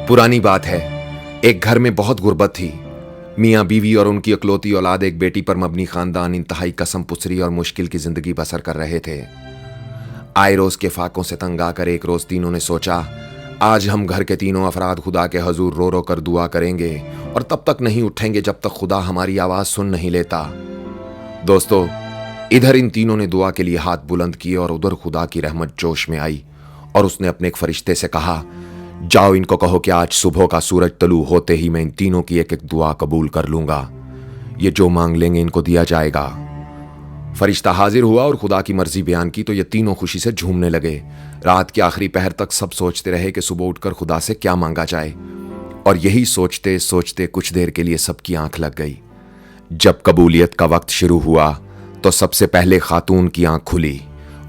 पुरानी बात है, एक घर में बहुत गुर्बत थी। मियाँ बीवी और उनकी इकलौती औलाद एक बेटी पर मबनी खानदान इंतहाई कसम पुसरी और मुश्किल की जिंदगी बसर कर रहे थे। आए रोज के फाकों से तंग आकर एक रोज तीनों ने सोचा, आज हम घर के तीनों अफराद खुदा के हजूर रो रो कर दुआ करेंगे और तब तक नहीं उठेंगे जब तक खुदा हमारी आवाज सुन नहीं लेता। दोस्तों, इधर इन तीनों ने दुआ के लिए हाथ बुलंद किए और उधर खुदा की रहमत जोश में आई और उसने अपने एक फरिश्ते से कहा, जाओ इनको कहो कि आज सुबह का सूरज तलू होते ही मैं इन तीनों की एक एक दुआ कबूल कर लूंगा। ये जो मांग लेंगे इनको दिया जाएगा। फरिश्ता हाजिर हुआ और खुदा की मर्जी बयान की तो ये तीनों खुशी से झूमने लगे। रात के आखिरी पहर तक सब सोचते रहे कि सुबह उठकर खुदा से क्या मांगा जाए, और यही सोचते सोचते कुछ देर के लिए सबकी आंख लग गई। जब कबूलियत का वक्त शुरू हुआ तो सबसे पहले खातून की आंख खुली।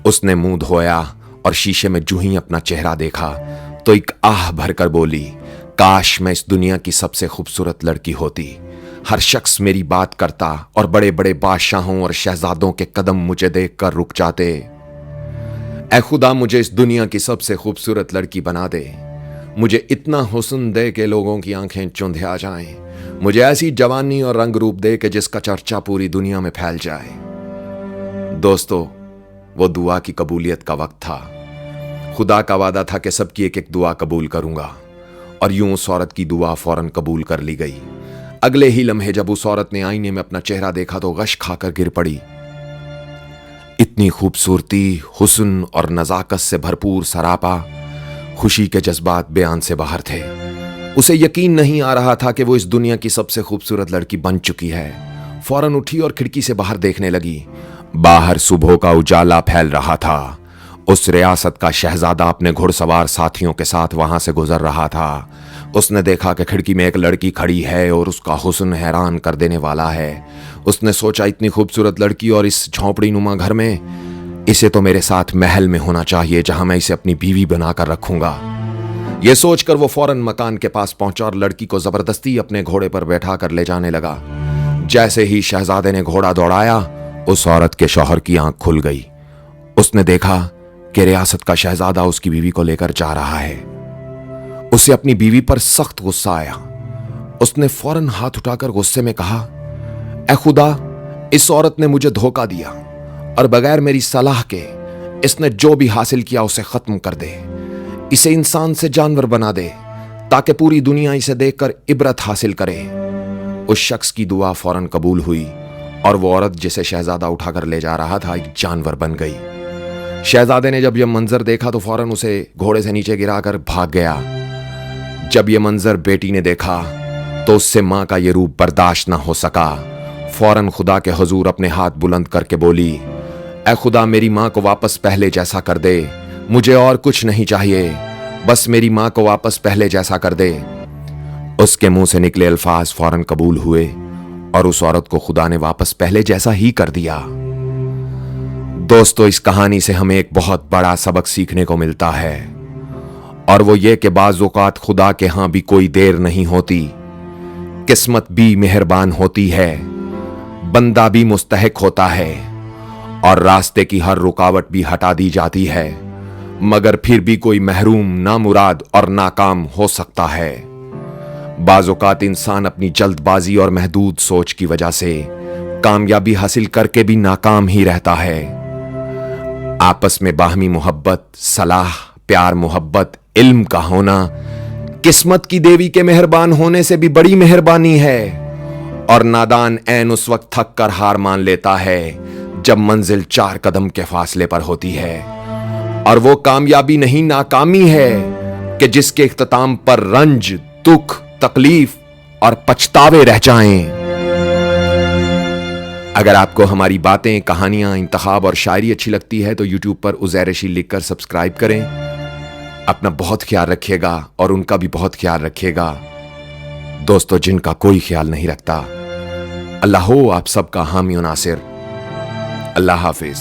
उसने मुंह धोया और शीशे में जूं ही अपना चेहरा देखा तो एक आह भरकर बोली, काश मैं इस दुनिया की सबसे खूबसूरत लड़की होती। हर शख्स मेरी बात करता और बड़े बड़े बादशाहों और शहजादों के कदम मुझे देखकर रुक जाते। ऐ खुदा, मुझे इस दुनिया की सबसे खूबसूरत लड़की बना दे। मुझे इतना हुस्न दे कि लोगों की आंखें चुंधिया जाएं। मुझे ऐसी जवानी और रंग रूप दे कि जिसका चर्चा पूरी दुनिया में फैल जाए। दोस्तों, वो दुआ की कबूलियत का वक्त था। खुदा का वादा था कि सबकी एक एक दुआ कबूल करूंगा, और यूं उस औरत की दुआ फौरन कबूल कर ली गई। अगले ही लम्हे जब उस औरत ने आईने में अपना चेहरा देखा तो गश खाकर गिर पड़ी। इतनी खूबसूरती, हुस्न और नजाकत से भरपूर सरापा, खुशी के जज्बात बयान से बाहर थे। उसे यकीन नहीं आ रहा था कि वो इस दुनिया की सबसे खूबसूरत लड़की बन चुकी है। फौरन उठी और खिड़की से बाहर देखने लगी। बाहर सुबह का उजाला फैल रहा था। उस रियासत का शहजादा अपने घुड़सवार साथियों के साथ वहां से गुजर रहा था। उसने देखा कि खिड़की में एक लड़की खड़ी है और उसका हुस्न हैरान कर देने वाला है। उसने सोचा, इतनी खूबसूरत लड़की और इस झोंपड़ी नुमा घर में, इसे तो मेरे साथ महल में होना चाहिए जहां मैं इसे अपनी बीवी बनाकर रखूंगा। यह सोचकर वो फौरन मकान के पास पहुंचा और लड़की को जबरदस्ती अपने घोड़े पर बैठा कर ले जाने लगा। जैसे ही शहजादे ने घोड़ा दौड़ाया, उस औरत के शौहर की आंख खुल गई। उसने देखा कि रियासत का शहजादा उसकी बीवी को लेकर जा रहा है। उसे अपनी बीवी पर सख्त गुस्सा आया। उसने फौरन हाथ उठाकर गुस्से में कहा, ऐ खुदा, इस औरत ने मुझे धोखा दिया और बगैर मेरी सलाह के इसने जो भी हासिल किया उसे खत्म कर दे। इसे इंसान से जानवर बना दे ताकि पूरी दुनिया इसे देखकर इबरत हासिल करे। उस शख्स की दुआ फौरन कबूल हुई और वो औरत जिसे शहजादा उठाकर ले जा रहा था एक जानवर बन गई। शहजादे ने जब यह मंजर देखा तो फौरन उसे घोड़े से नीचे गिराकर भाग गया। जब यह मंजर बेटी ने देखा तो उससे मां का यह रूप बर्दाश्त ना हो सका। फौरन खुदा के हुजूर अपने हाथ बुलंद करके बोली, ऐ खुदा, मेरी मां को वापस पहले जैसा कर दे। मुझे और कुछ नहीं चाहिए, बस मेरी मां को वापस पहले जैसा कर दे। उसके मुंह से निकले अल्फाज फौरन कबूल हुए और उस औरत को खुदा ने वापस पहले जैसा ही कर दिया। दोस्तों, इस कहानी से हमें एक बहुत बड़ा सबक सीखने को मिलता है, और वो ये कि बाज़ औक़ात खुदा के हां भी कोई देर नहीं होती। किस्मत भी मेहरबान होती है, बंदा भी मुस्तहिक होता है, और रास्ते की हर रुकावट भी हटा दी जाती है, मगर फिर भी कोई महरूम, नामुराद और नाकाम हो सकता है। बाज़ औक़ात इंसान अपनी जल्दबाजी और महदूद सोच की वजह से कामयाबी हासिल करके भी नाकाम ही रहता है। आपस में बाहमी मोहब्बत, सलाह, प्यार, मोहब्बत, इल्म का होना किस्मत की देवी के मेहरबान होने से भी बड़ी मेहरबानी है। और नादान ऐन उस वक्त थक कर हार मान लेता है जब मंजिल 4 कदम के फासले पर होती है। और वो कामयाबी नहीं, नाकामी है कि जिसके इख्तिताम पर रंज, दुख, तकलीफ और पछतावे रह जाएं। अगर आपको हमारी बातें, कहानियां, इंतखाब और शायरी अच्छी लगती है तो YouTube पर उज़ैर रशीद लिखकर सब्सक्राइब करें। अपना बहुत ख्याल रखिएगा और उनका भी बहुत ख्याल रखिएगा। दोस्तों, जिनका कोई ख्याल नहीं रखता, अल्लाह हो आप सबका हामी और नासिर। अल्लाह हाफिज।